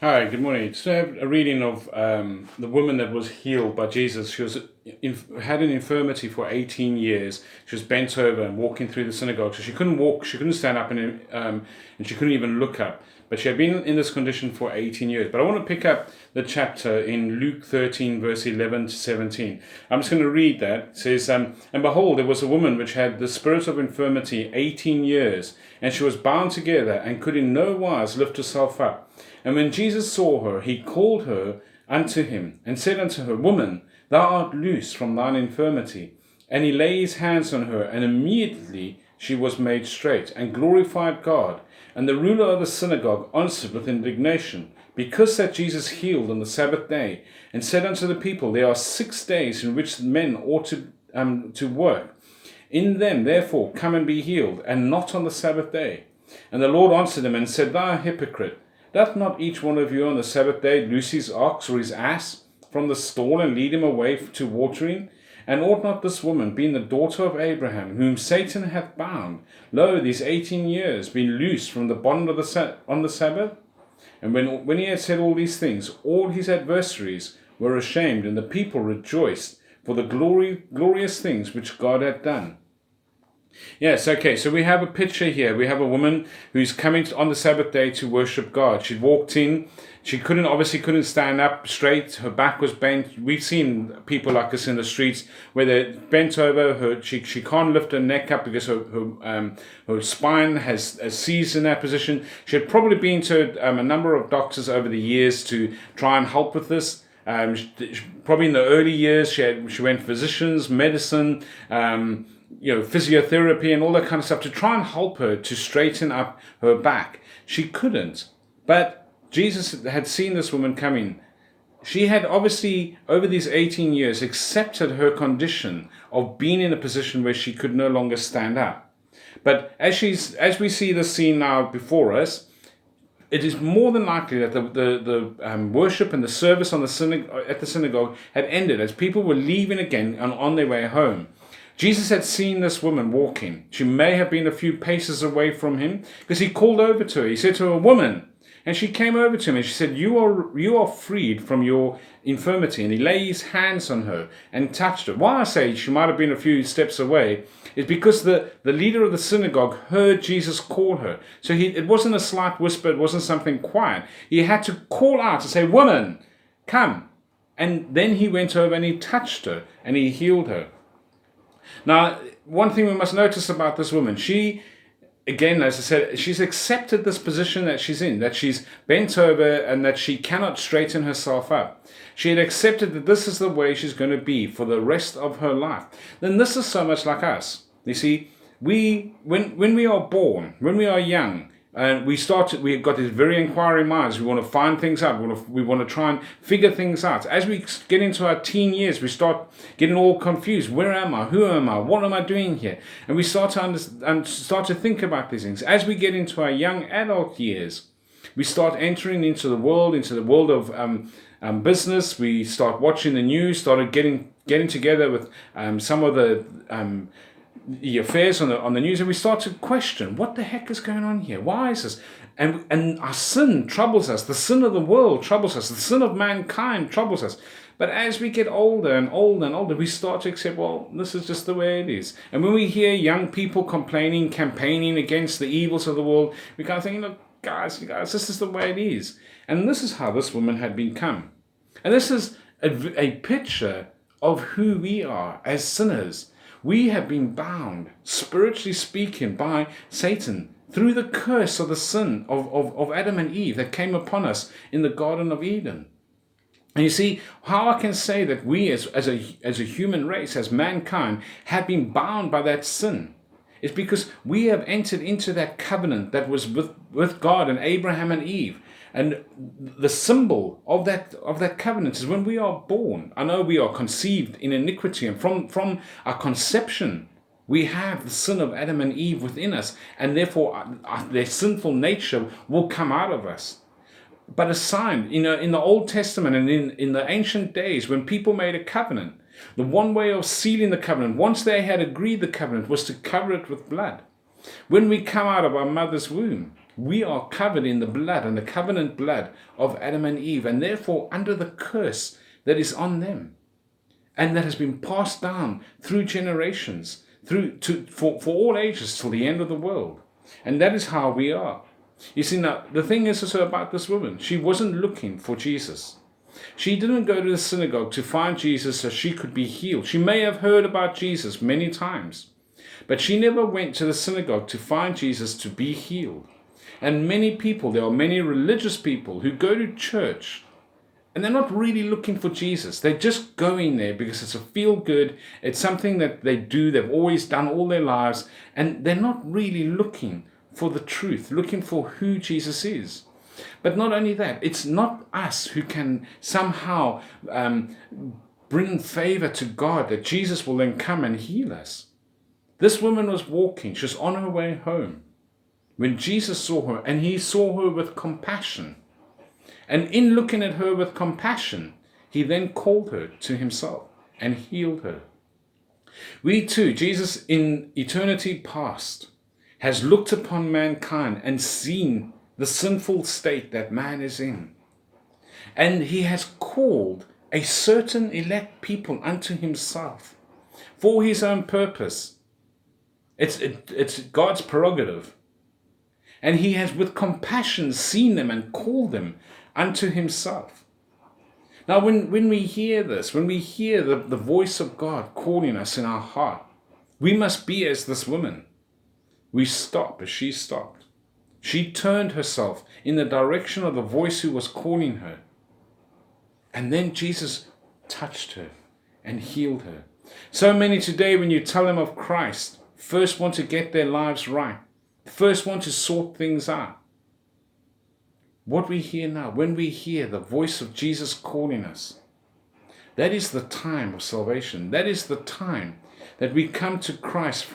Hi, good morning. Today I have a reading of the woman that was healed by Jesus. She had an infirmity for 18 years. She was bent over and walking through the synagogue. So she couldn't walk, she couldn't stand up, and she couldn't even look up. But she had been in this condition for 18 years. But I want to pick up the chapter in Luke 13, verse 11 to 17. I'm just going to read that. It says, And behold, there was a woman which had the spirit of infirmity 18 years, and she was bound together and could in no wise lift herself up. And when Jesus saw her, he called her unto him, and said unto her, Woman, thou art loosed from thine infirmity. And he laid his hands on her, and immediately she was made straight, and glorified God. And the ruler of the synagogue answered with indignation, because that Jesus healed on the Sabbath day, and said unto the people, There are 6 days in which men ought to work. In them, therefore, come and be healed, and not on the Sabbath day. And the Lord answered him and said, Thou hypocrite, doth not each one of you on the Sabbath day loose his ox or his ass from the stall and lead him away to watering? And ought not this woman, being the daughter of Abraham, whom Satan hath bound, lo, these 18 years, been loosed from the bond of on the Sabbath? And when he had said all these things, all his adversaries were ashamed, and the people rejoiced for the glorious things which God had done. Yes, okay, so we have a picture here. We have a woman who's coming on the Sabbath day to worship God. She walked in. She obviously couldn't stand up straight. Her back was bent. We've seen people like this in the streets where they're bent over. She can't lift her neck up because her spine has seized in that position. She had probably been to a number of doctors over the years to try and help with this. Probably in the early years, she went physicians, medicine, physiotherapy and all that kind of stuff to try and help her to straighten up her back. She couldn't. But Jesus had seen this woman coming. She had obviously, over these 18 years, accepted her condition of being in a position where she could no longer stand up. But as we see the scene now before us, it is more than likely that the worship and the service at the synagogue had ended as people were leaving again and on their way home. Jesus had seen this woman walking. She may have been a few paces away from him because he called over to her. He said to her, Woman. And she came over to him and she said, You are freed from your infirmity. And he laid his hands on her and touched her. Why I say she might have been a few steps away is because the leader of the synagogue heard Jesus call her. So it wasn't a slight whisper, it wasn't something quiet. He had to call out to say, Woman, come. And then he went over and he touched her and he healed her. Now, one thing we must notice about this woman, she, again, as I said, she's accepted this position that she's in, that she's bent over and that she cannot straighten herself up. She had accepted that this is the way she's going to be for the rest of her life. Then this is so much like us. You see, when we are born, when we are young, and we've got these very inquiring minds. We want to find things out. We want to try and figure things out. As we get into our teen years, we start getting all confused. Where am I? Who am I? What am I doing here? And we start to think about these things. As we get into our young adult years, we start entering into the world of business. We start watching the news. Started getting together with some of the affairs on the news, and we start to question what the heck is going on here. Why is this? And our sin troubles us. The sin of the world troubles us. The sin of mankind troubles us. But as we get older and older and older, we start to accept, well, this is just the way it is. And when we hear young people complaining, campaigning against the evils of the world, we kind of think, look, guys, this is the way it is. And this is how this woman had become. And this is a picture of who we are as sinners. We have been bound, spiritually speaking, by Satan through the curse of the sin of Adam and Eve that came upon us in the Garden of Eden. And you see, how I can say that we as a human race, as mankind, have been bound by that sin is because we have entered into that covenant that was with God and Abraham and Eve. And the symbol of that covenant is when we are born. I know we are conceived in iniquity, and from our conception, we have the sin of Adam and Eve within us, and therefore their sinful nature will come out of us. But a sign, in the Old Testament and in the ancient days, when people made a covenant, the one way of sealing the covenant, once they had agreed the covenant, was to cover it with blood. When we come out of our mother's womb, We are covered in the blood and the covenant blood of Adam and Eve, and therefore under the curse that is on them and that has been passed down through generations, for all ages till the end of the world. And that is how we are. You see, now, the thing is also about this woman. She wasn't looking for Jesus. She didn't go to the synagogue to find Jesus so she could be healed. She may have heard about Jesus many times, but she never went to the synagogue to find Jesus to be healed. And many people, there are many religious people who go to church and they're not really looking for Jesus. They're just going there because it's a feel good. It's something that they do. They've always done all their lives. And they're not really looking for the truth, looking for who Jesus is. But not only that, it's not us who can somehow bring favor to God, that Jesus will then come and heal us. This woman was walking. She was on her way home when Jesus saw her, and he saw her with compassion. And in looking at her with compassion, he then called her to himself and healed her. We too, Jesus in eternity past, has looked upon mankind and seen the sinful state that man is in. And he has called a certain elect people unto himself for his own purpose. It's God's prerogative. And he has with compassion seen them and called them unto himself. Now when we hear this, when we hear the voice of God calling us in our heart, we must be as this woman. We stop as she stopped. She turned herself in the direction of the voice who was calling her. And then Jesus touched her and healed her. So many today, when you tell them of Christ, first want to get their lives right, first want to sort things out. What we hear now, when we hear the voice of Jesus calling us, that is the time of salvation. That is the time that we come to Christ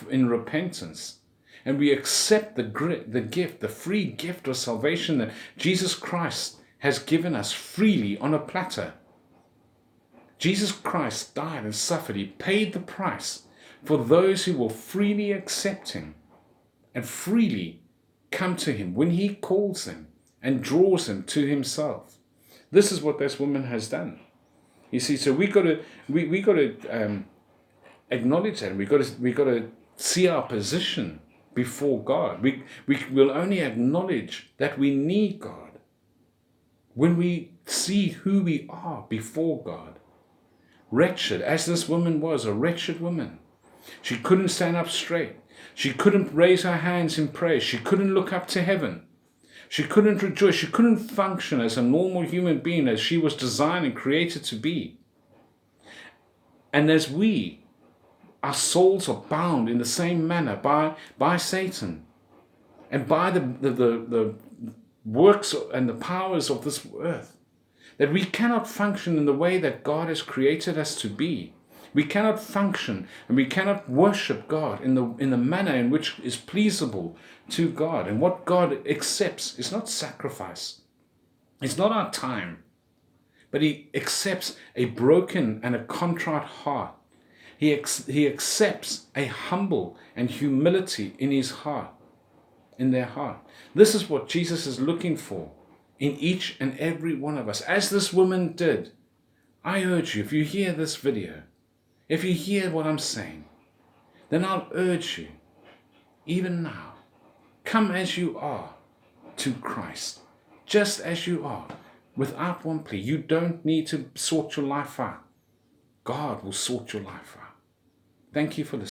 in repentance. And we accept the gift, the free gift of salvation that Jesus Christ has given us freely on a platter. Jesus Christ died and suffered. He paid the price for those who will freely accept him and freely come to him when he calls them and draws them to himself. This is what this woman has done. You see, so we got to acknowledge that. We got to see our position before God. We will only acknowledge that we need God when we see who we are before God. Wretched, as this woman was, a wretched woman. She couldn't stand up straight. She couldn't raise her hands in prayer. She couldn't look up to heaven. She couldn't rejoice. She couldn't function as a normal human being as she was designed and created to be. And as our souls are bound in the same manner by Satan and by the works and the powers of this earth, that we cannot function in the way that God has created us to be. We cannot function and we cannot worship God in the manner in which is pleasable to God. And what God accepts is not sacrifice. It's not our time. But he accepts a broken and a contrite heart. He accepts a humble and humility in his heart, in their heart. This is what Jesus is looking for in each and every one of us. As this woman did, I urge you, if you hear this video, if you hear what I'm saying, then I'll urge you, even now, come as you are to Christ, just as you are, without one plea. You don't need to sort your life out. God will sort your life out. Thank you for listening.